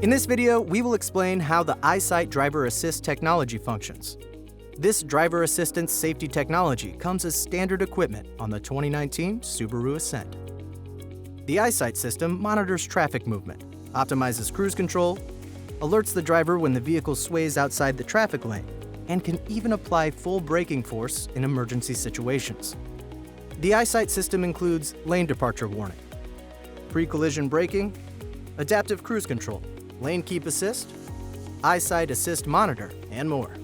In this video, we will explain how the EyeSight driver assist technology functions. This driver assistance safety technology comes as standard equipment on the 2019 Subaru Ascent. The EyeSight system monitors traffic movement, optimizes cruise control, alerts the driver when the vehicle sways outside the traffic lane, and can even apply full braking force in emergency situations. The EyeSight system includes lane departure warning, pre-collision braking, adaptive cruise control, lane keep assist, EyeSight assist monitor, and more.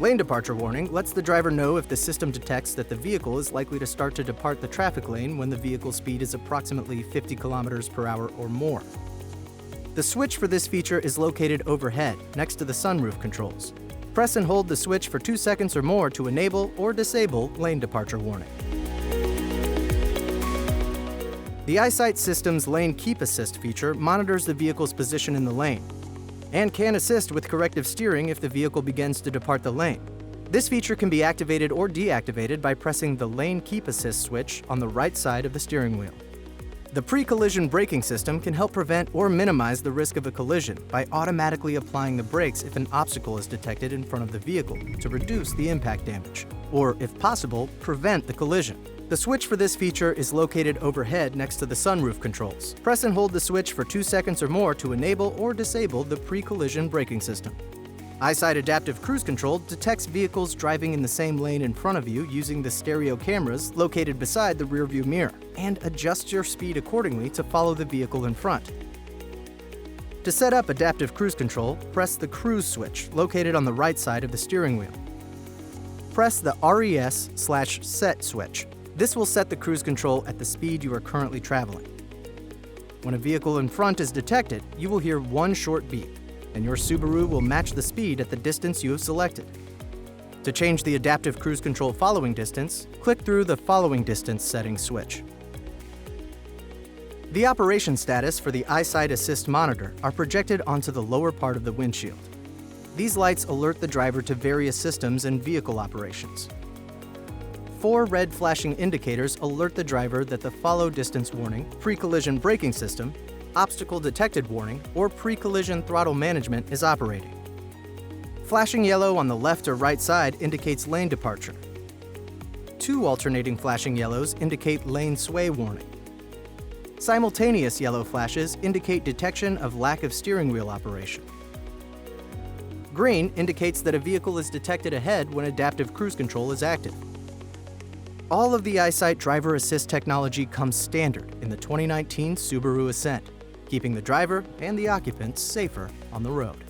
Lane departure warning lets the driver know if the system detects that the vehicle is likely to start to depart the traffic lane when the vehicle speed is approximately 50 kilometers per hour or more. The switch for this feature is located overhead next to the sunroof controls. Press and hold the switch for 2 seconds or more to enable or disable lane departure warning. The EyeSight system's lane keep assist feature monitors the vehicle's position in the lane and can assist with corrective steering if the vehicle begins to depart the lane. This feature can be activated or deactivated by pressing the lane keep assist switch on the right side of the steering wheel. The pre-collision braking system can help prevent or minimize the risk of a collision by automatically applying the brakes if an obstacle is detected in front of the vehicle to reduce the impact damage, or, if possible, prevent the collision. The switch for this feature is located overhead next to the sunroof controls. Press and hold the switch for 2 seconds or more to enable or disable the pre-collision braking system. EyeSight Adaptive Cruise Control detects vehicles driving in the same lane in front of you using the stereo cameras located beside the rearview mirror and adjusts your speed accordingly to follow the vehicle in front. To set up Adaptive Cruise Control, press the Cruise switch located on the right side of the steering wheel. Press the RES/Set switch. This will set the cruise control at the speed you are currently traveling. When a vehicle in front is detected, you will hear one short beep, and your Subaru will match the speed at the distance you have selected. To change the adaptive cruise control following distance, click through the Following Distance settings switch. The operation status for the EyeSight Assist monitor are projected onto the lower part of the windshield. These lights alert the driver to various systems and vehicle operations. 4 red flashing indicators alert the driver that the follow distance warning, pre-collision braking system, obstacle detected warning, or pre-collision throttle management is operating. Flashing yellow on the left or right side indicates lane departure. 2 alternating flashing yellows indicate lane sway warning. Simultaneous yellow flashes indicate detection of lack of steering wheel operation. Green indicates that a vehicle is detected ahead when adaptive cruise control is active. All of the EyeSight driver assist technology comes standard in the 2019 Subaru Ascent, keeping the driver and the occupants safer on the road.